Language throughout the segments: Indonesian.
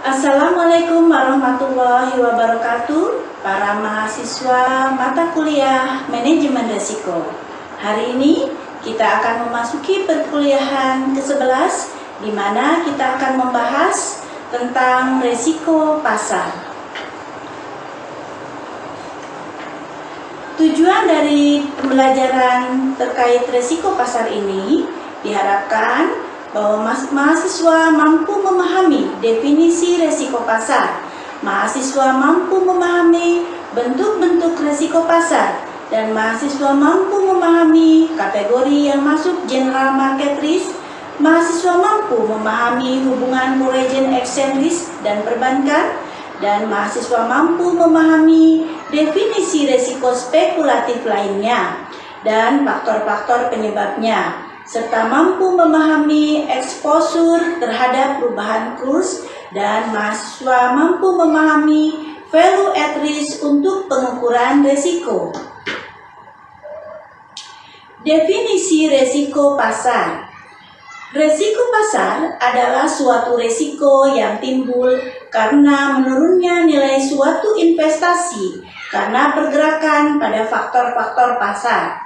Assalamualaikum warahmatullahi wabarakatuh, para mahasiswa mata kuliah Manajemen Resiko. Hari ini kita akan memasuki perkuliahan ke-11, di mana kita akan membahas tentang resiko pasar. Tujuan dari pembelajaran terkait resiko pasar ini diharapkan bahwa mahasiswa mampu memahami definisi resiko pasar, mahasiswa mampu memahami bentuk-bentuk resiko pasar, dan mahasiswa mampu memahami kategori yang masuk general market risk, mahasiswa mampu memahami hubungan foreign exchange risk dan perbankan, dan mahasiswa mampu memahami definisi resiko spekulatif lainnya dan faktor-faktor penyebabnya, serta mampu memahami exposure terhadap perubahan kurs, dan mahasiswa mampu memahami value at risk untuk pengukuran resiko. Definisi resiko pasar. Resiko pasar adalah suatu resiko yang timbul karena menurunnya nilai suatu investasi karena pergerakan pada faktor-faktor pasar.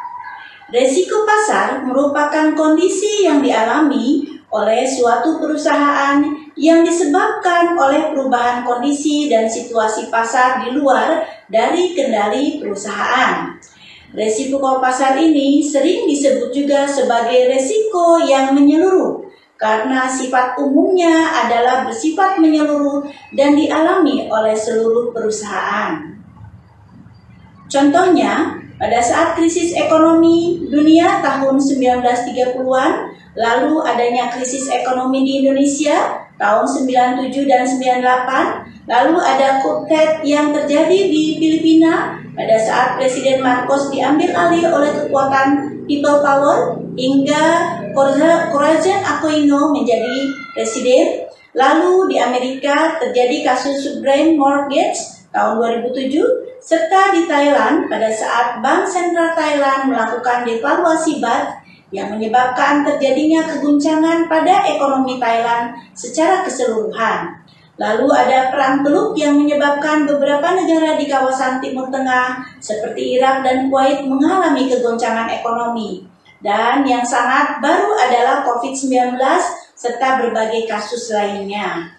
Resiko pasar merupakan kondisi yang dialami oleh suatu perusahaan yang disebabkan oleh perubahan kondisi dan situasi pasar di luar dari kendali perusahaan. Resiko pasar ini sering disebut juga sebagai resiko yang menyeluruh karena sifat umumnya adalah bersifat menyeluruh dan dialami oleh seluruh perusahaan. Contohnya, pada saat krisis ekonomi dunia tahun 1930-an, lalu adanya krisis ekonomi di Indonesia tahun 97 dan 98, lalu ada coup-d'etat yang terjadi di Filipina pada saat Presiden Marcos diambil alih oleh kekuatan people power hingga Corazon Aquino menjadi presiden. Lalu di Amerika terjadi kasus subprime mortgage tahun 2007, serta di Thailand pada saat Bank Sentral Thailand melakukan devaluasi baht yang menyebabkan terjadinya keguncangan pada ekonomi Thailand secara keseluruhan. Lalu ada perang Teluk yang menyebabkan beberapa negara di kawasan Timur Tengah seperti Irak dan Kuwait mengalami kegoncangan ekonomi. Dan yang sangat baru adalah COVID-19 serta berbagai kasus lainnya.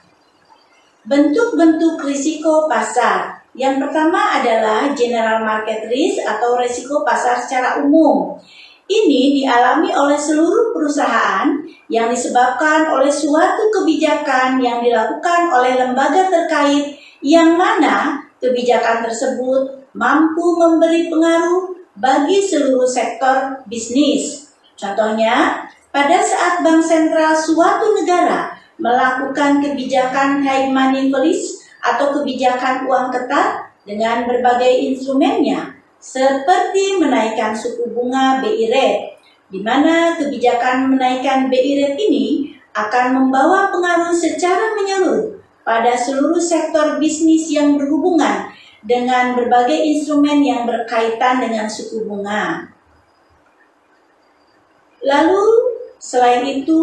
Bentuk-bentuk risiko pasar. Yang pertama adalah general market risk atau risiko pasar secara umum. Ini dialami oleh seluruh perusahaan yang disebabkan oleh suatu kebijakan yang dilakukan oleh lembaga terkait yang mana kebijakan tersebut mampu memberi pengaruh bagi seluruh sektor bisnis. Contohnya, pada saat bank sentral suatu negara melakukan kebijakan high money policy atau kebijakan uang ketat dengan berbagai instrumennya, seperti menaikkan suku bunga BI rate, di mana kebijakan menaikkan BI rate ini akan membawa pengaruh secara menyeluruh pada seluruh sektor bisnis yang berhubungan dengan berbagai instrumen yang berkaitan dengan suku bunga. Lalu, selain itu,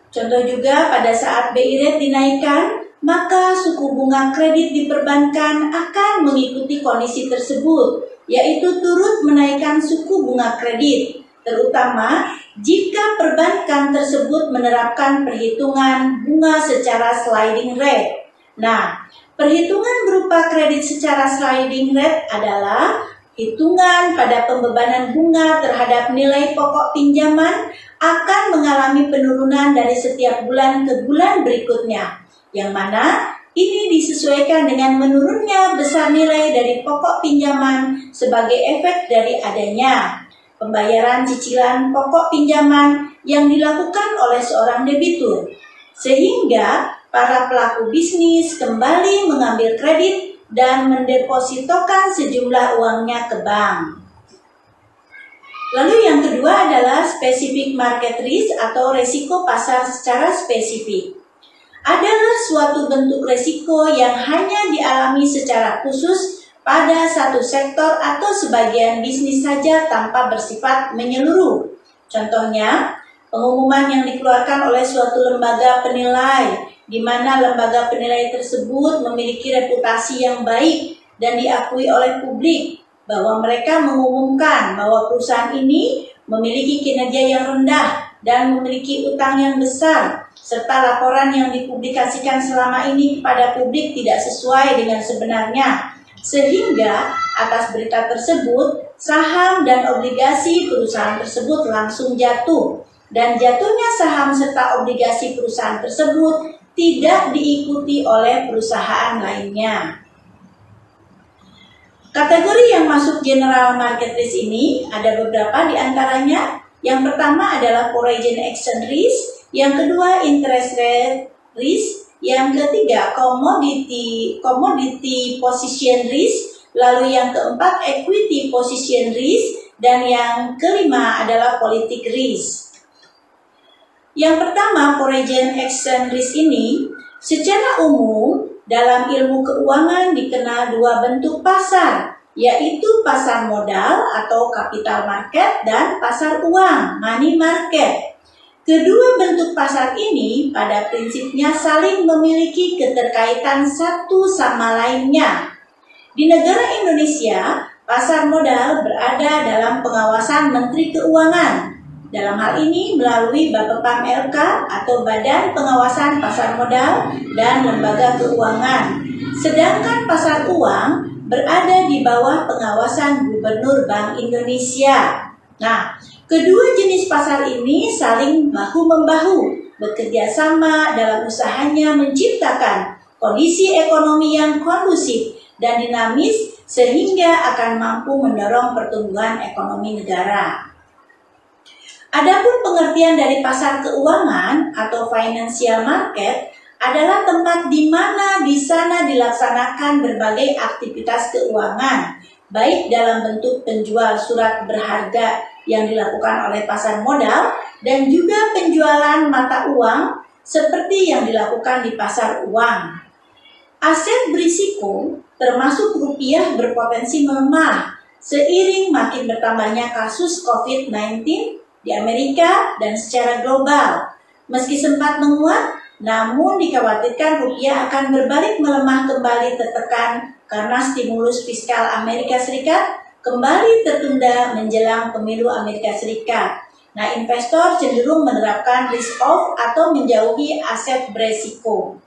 contoh juga pada saat BI rate dinaikkan, maka suku bunga kredit di perbankan akan mengikuti kondisi tersebut, yaitu turut menaikkan suku bunga kredit, terutama jika perbankan tersebut menerapkan perhitungan bunga secara sliding rate. Nah, perhitungan berupa kredit secara sliding rate adalah hitungan pada pembebanan bunga terhadap nilai pokok pinjaman akan mengalami penurunan dari setiap bulan ke bulan berikutnya, yang mana ini disesuaikan dengan menurunnya besar nilai dari pokok pinjaman sebagai efek dari adanya pembayaran cicilan pokok pinjaman yang dilakukan oleh seorang debitur, sehingga para pelaku bisnis kembali mengambil kredit dan mendepositokan sejumlah uangnya ke bank. Lalu yang kedua adalah specific market risk atau resiko pasar secara spesifik. Adalah suatu bentuk resiko yang hanya dialami secara khusus pada satu sektor atau sebagian bisnis saja tanpa bersifat menyeluruh. Contohnya, pengumuman yang dikeluarkan oleh suatu lembaga penilai di mana lembaga penilai tersebut memiliki reputasi yang baik dan diakui oleh publik, bahwa mereka mengumumkan bahwa perusahaan ini memiliki kinerja yang rendah dan memiliki utang yang besar, serta laporan yang dipublikasikan selama ini kepada publik tidak sesuai dengan sebenarnya, sehingga atas berita tersebut saham dan obligasi perusahaan tersebut langsung jatuh, dan jatuhnya saham serta obligasi perusahaan tersebut tidak diikuti oleh perusahaan lainnya. Kategori yang masuk general market risk ini ada beberapa di antaranya. Yang pertama adalah foreign exchange risk, yang kedua interest rate risk, yang ketiga commodity position risk, lalu yang keempat equity position risk, dan yang kelima adalah politic risk. Yang pertama, foreign exchange risk ini secara umum dalam ilmu keuangan dikenal dua bentuk pasar, yaitu pasar modal atau capital market dan pasar uang, money market. Kedua bentuk pasar ini pada prinsipnya saling memiliki keterkaitan satu sama lainnya. Di negara Indonesia, pasar modal berada dalam pengawasan Menteri Keuangan. Dalam hal ini melalui Bapepam LK atau Badan Pengawasan Pasar Modal dan Lembaga Keuangan. Sedangkan pasar uang berada di bawah pengawasan Gubernur Bank Indonesia. Nah, kedua jenis pasar ini saling bahu-membahu, bekerja sama dalam usahanya menciptakan kondisi ekonomi yang kondusif dan dinamis sehingga akan mampu mendorong pertumbuhan ekonomi negara. Adapun pengertian dari pasar keuangan atau financial market adalah tempat di mana di sana dilaksanakan berbagai aktivitas keuangan, baik dalam bentuk penjual surat berharga yang dilakukan oleh pasar modal dan juga penjualan mata uang seperti yang dilakukan di pasar uang. Aset berisiko termasuk rupiah berpotensi melemah seiring makin bertambahnya kasus COVID-19 di Amerika dan secara global. Meski sempat menguat, namun dikhawatirkan rupiah akan berbalik melemah kembali tertekan karena stimulus fiskal Amerika Serikat kembali tertunda menjelang pemilu Amerika Serikat. Nah, investor cenderung menerapkan risk off atau menjauhi aset beresiko.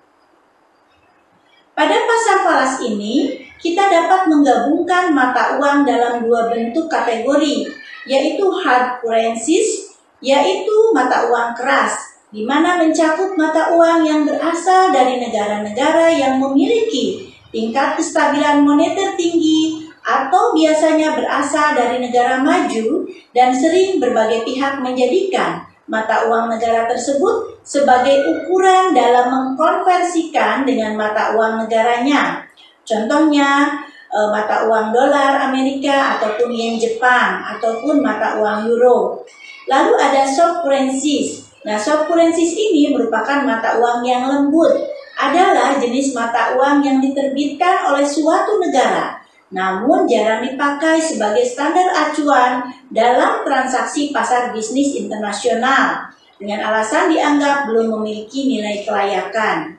Pada pasar falas ini, kita dapat menggabungkan mata uang dalam dua bentuk kategori, yaitu hard currencies, yaitu mata uang keras, di mana mencakup mata uang yang berasal dari negara-negara yang memiliki tingkat kestabilan moneter tinggi atau biasanya berasal dari negara maju dan sering berbagai pihak menjadikan mata uang negara tersebut sebagai ukuran dalam mengkonversikan dengan mata uang negaranya. Contohnya, mata uang dolar Amerika ataupun yen Jepang ataupun mata uang euro. Lalu ada soft currencies. Nah, soft currencies ini merupakan mata uang yang lembut. Adalah jenis mata uang yang diterbitkan oleh suatu negara, namun jarang dipakai sebagai standar acuan dalam transaksi pasar bisnis internasional dengan alasan dianggap belum memiliki nilai kelayakan.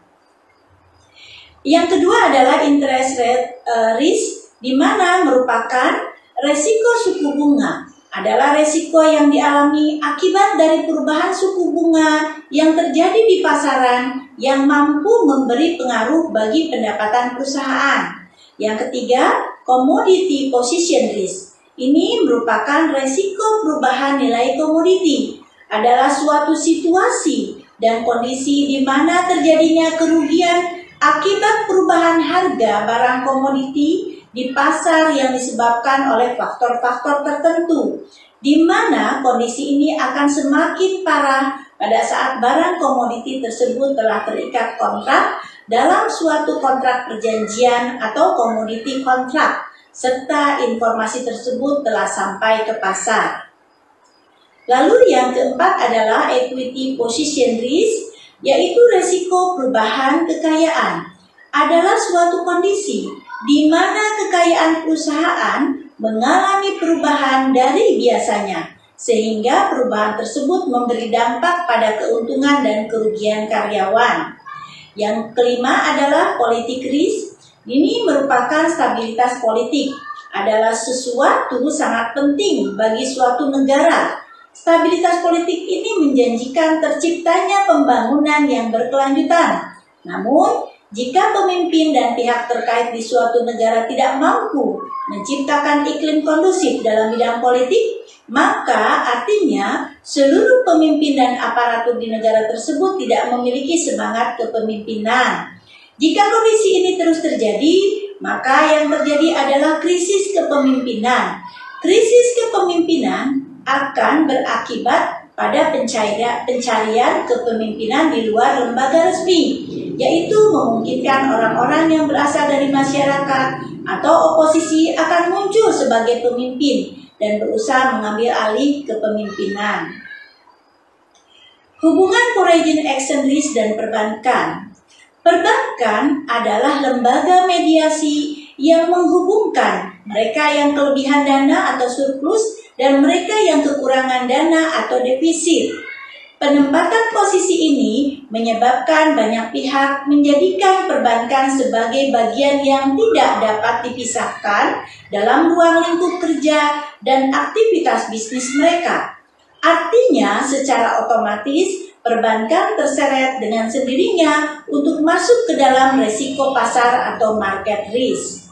Yang kedua adalah interest rate risk, di mana merupakan resiko suku bunga. Adalah resiko yang dialami akibat dari perubahan suku bunga yang terjadi di pasaran yang mampu memberi pengaruh bagi pendapatan perusahaan. Yang ketiga, commodity position risk. Ini merupakan resiko perubahan nilai komoditi. Adalah suatu situasi dan kondisi di mana terjadinya kerugian akibat perubahan harga barang komoditi di pasar yang disebabkan oleh faktor-faktor tertentu, di mana kondisi ini akan semakin parah pada saat barang komoditi tersebut telah terikat kontrak dalam suatu kontrak perjanjian atau komoditi kontrak, serta informasi tersebut telah sampai ke pasar. Lalu yang keempat adalah equity position risk, yaitu resiko perubahan kekayaan. Adalah suatu kondisi di mana kekayaan perusahaan mengalami perubahan dari biasanya, sehingga perubahan tersebut memberi dampak pada keuntungan dan kerugian karyawan. Yang kelima adalah politik risk. Ini merupakan stabilitas politik, adalah sesuatu sangat penting bagi suatu negara. Stabilitas politik ini menjanjikan terciptanya pembangunan yang berkelanjutan. Namun, jika pemimpin dan pihak terkait di suatu negara tidak mampu menciptakan iklim kondusif dalam bidang politik, maka artinya seluruh pemimpin dan aparatur di negara tersebut tidak memiliki semangat kepemimpinan. Jika kondisi ini terus terjadi, maka yang terjadi adalah krisis kepemimpinan. Krisis kepemimpinan akan berakibat pada pencarian kepemimpinan di luar lembaga resmi, yaitu memungkinkan orang-orang yang berasal dari masyarakat atau oposisi akan muncul sebagai pemimpin dan berusaha mengambil alih kepemimpinan. Hubungan Foreign Exchange Risk dan perbankan. Perbankan adalah lembaga mediasi yang menghubungkan mereka yang kelebihan dana atau surplus dan mereka yang kekurangan dana atau defisit. Penempatan posisi ini menyebabkan banyak pihak menjadikan perbankan sebagai bagian yang tidak dapat dipisahkan dalam ruang lingkup kerja dan aktivitas bisnis mereka. Artinya, secara otomatis perbankan terseret dengan sendirinya untuk masuk ke dalam resiko pasar atau market risk.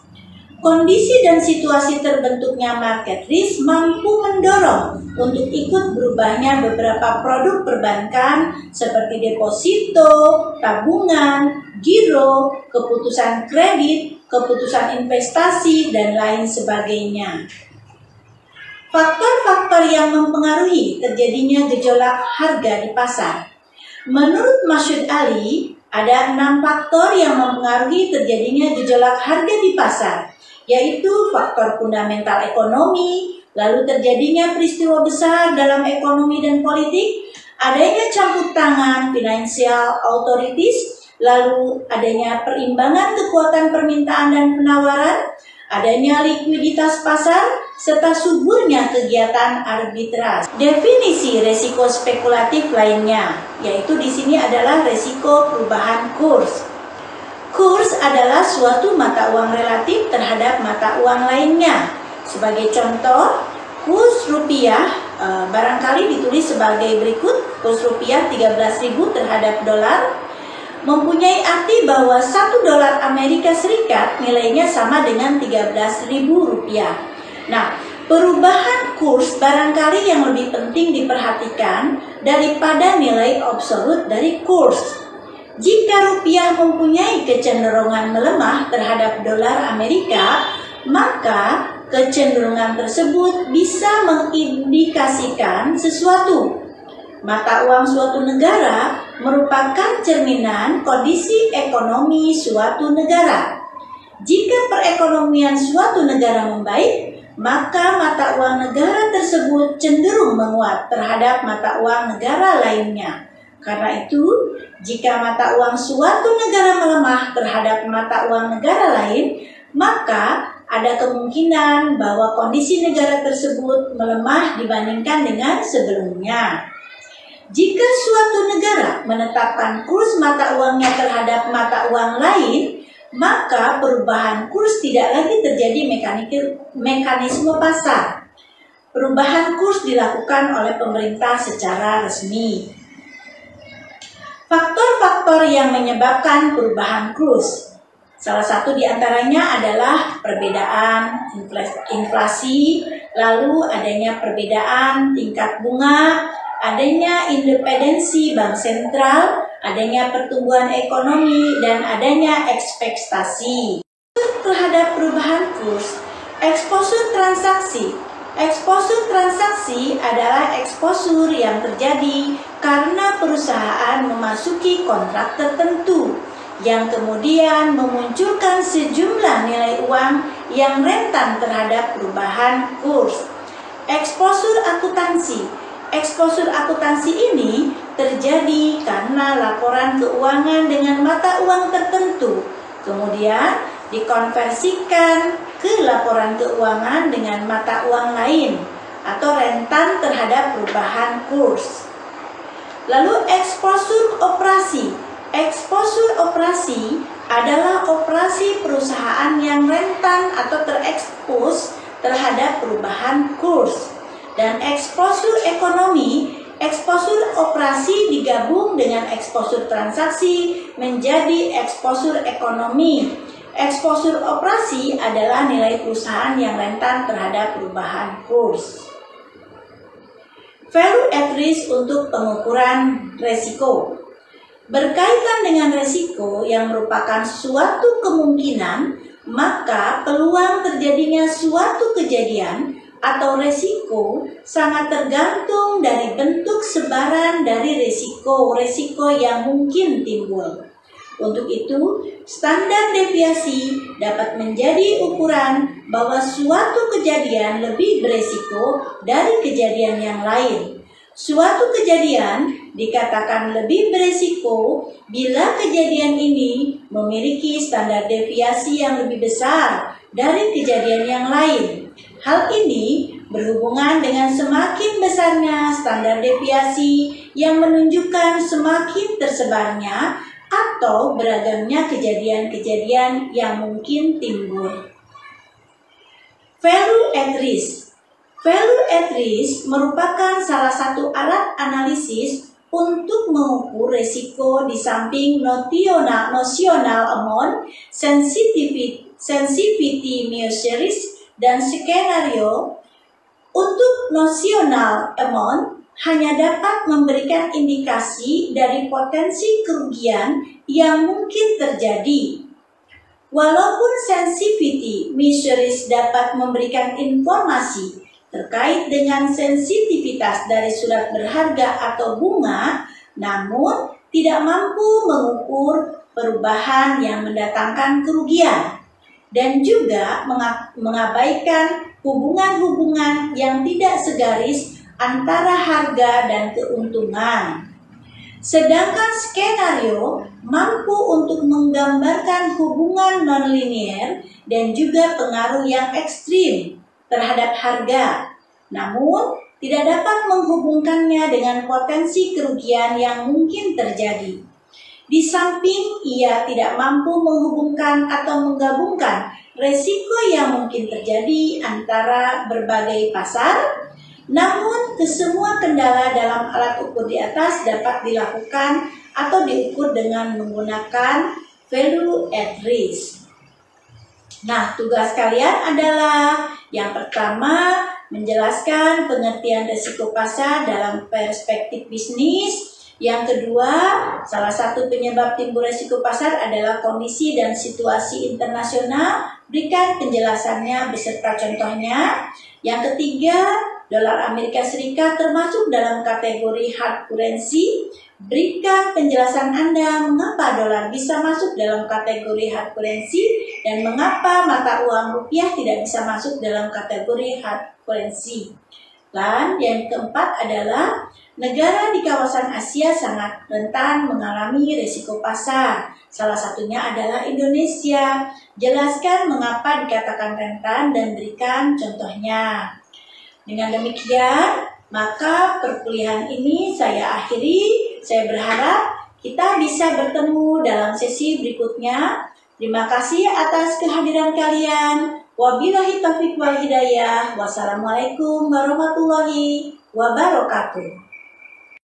Kondisi dan situasi terbentuknya market risk mampu mendorong untuk ikut berubahnya beberapa produk perbankan seperti deposito, tabungan, giro, keputusan kredit, keputusan investasi, dan lain sebagainya. Faktor-faktor yang mempengaruhi terjadinya gejolak harga di pasar. Menurut Masyud Ali, ada 6 faktor yang mempengaruhi terjadinya gejolak harga di pasar, yaitu faktor fundamental ekonomi, lalu terjadinya peristiwa besar dalam ekonomi dan politik, adanya campur tangan financial authorities, lalu adanya perimbangan kekuatan permintaan dan penawaran, adanya likuiditas pasar, serta suburnya kegiatan arbitrase. Definisi resiko spekulatif lainnya, yaitu di sini adalah resiko perubahan kurs. Kurs adalah suatu mata uang relatif terhadap mata uang lainnya. Sebagai contoh, kurs rupiah barangkali ditulis sebagai berikut. Kurs rupiah 13.000 terhadap dolar mempunyai arti bahwa 1 dolar Amerika Serikat nilainya sama dengan 13.000 rupiah. Nah, perubahan kurs barangkali yang lebih penting diperhatikan daripada nilai absolut dari kurs. Jika rupiah mempunyai kecenderungan melemah terhadap dolar Amerika, maka kecenderungan tersebut bisa mengindikasikan sesuatu. Mata uang suatu negara merupakan cerminan kondisi ekonomi suatu negara. Jika perekonomian suatu negara membaik, maka mata uang negara tersebut cenderung menguat terhadap mata uang negara lainnya. Karena itu, jika mata uang suatu negara melemah terhadap mata uang negara lain, maka ada kemungkinan bahwa kondisi negara tersebut melemah dibandingkan dengan sebelumnya. Jika suatu negara menetapkan kurs mata uangnya terhadap mata uang lain, maka perubahan kurs tidak lagi terjadi mekanisme pasar. Perubahan kurs dilakukan oleh pemerintah secara resmi. Faktor-faktor yang menyebabkan perubahan kurs. Salah satu di antaranya adalah perbedaan inflasi, lalu adanya perbedaan tingkat bunga, adanya independensi bank sentral, adanya pertumbuhan ekonomi, dan adanya ekspektasi. Terhadap perubahan kurs, eksposur transaksi. Eksposur transaksi adalah eksposur yang terjadi karena perusahaan memasuki kontrak tertentu yang kemudian memunculkan sejumlah nilai uang yang rentan terhadap perubahan kurs. Eksposur akuntansi. Eksposur akuntansi ini terjadi karena laporan keuangan dengan mata uang tertentu kemudian dikonversikan ke laporan keuangan dengan mata uang lain atau rentan terhadap perubahan kurs. Lalu eksposur operasi. Eksposur operasi adalah operasi perusahaan yang rentan atau terekspos terhadap perubahan kurs. Dan eksposur ekonomi, eksposur operasi digabung dengan eksposur transaksi menjadi eksposur ekonomi. Eksposur operasi adalah nilai perusahaan yang rentan terhadap perubahan kurs. Value at risk untuk pengukuran resiko. Berkaitan dengan resiko yang merupakan suatu kemungkinan, maka peluang terjadinya suatu kejadian atau resiko sangat tergantung dari bentuk sebaran dari resiko yang mungkin timbul. Untuk itu, standar deviasi dapat menjadi ukuran bahwa suatu kejadian lebih beresiko dari kejadian yang lain. Suatu kejadian dikatakan lebih beresiko bila kejadian ini memiliki standar deviasi yang lebih besar dari kejadian yang lain. Hal ini berhubungan dengan semakin besarnya standar deviasi yang menunjukkan semakin tersebarnya atau beragamnya kejadian-kejadian yang mungkin timbul. Value at risk. Value at risk merupakan salah satu alat analisis untuk mengukur risiko di samping notional amount, sensitivity measures, dan skenario. Untuk notional amount hanya dapat memberikan indikasi dari potensi kerugian yang mungkin terjadi. Walaupun sensitivity measures dapat memberikan informasi terkait dengan sensitivitas dari surat berharga atau bunga, namun tidak mampu mengukur perubahan yang mendatangkan kerugian dan juga mengabaikan hubungan-hubungan yang tidak segaris antara harga dan keuntungan. Sedangkan skenario mampu untuk menggambarkan hubungan nonlinear dan juga pengaruh yang ekstrim terhadap harga, namun tidak dapat menghubungkannya dengan potensi kerugian yang mungkin terjadi. Di samping ia tidak mampu menghubungkan atau menggabungkan resiko yang mungkin terjadi antara berbagai pasar, namun kesemua kendala dalam alat ukur di atas dapat dilakukan atau diukur dengan menggunakan value at risk. Nah, tugas kalian adalah yang pertama, menjelaskan pengertian risiko pasar dalam perspektif bisnis. Yang kedua, salah satu penyebab timbul risiko pasar adalah kondisi dan situasi internasional. Berikan penjelasannya beserta contohnya. Yang ketiga, dolar Amerika Serikat termasuk dalam kategori hard currency. Berikan penjelasan Anda mengapa dolar bisa masuk dalam kategori hard currency dan mengapa mata uang rupiah tidak bisa masuk dalam kategori hard currency. Dan yang keempat adalah negara di kawasan Asia sangat rentan mengalami risiko pasar. Salah satunya adalah Indonesia. Jelaskan mengapa dikatakan rentan dan berikan contohnya. Dengan demikian, maka perkuliahan ini saya akhiri. Saya berharap kita bisa bertemu dalam sesi berikutnya. Terima kasih atas kehadiran kalian. Wabillahi taufiq wal hidayah. Wassalamualaikum warahmatullahi wabarakatuh.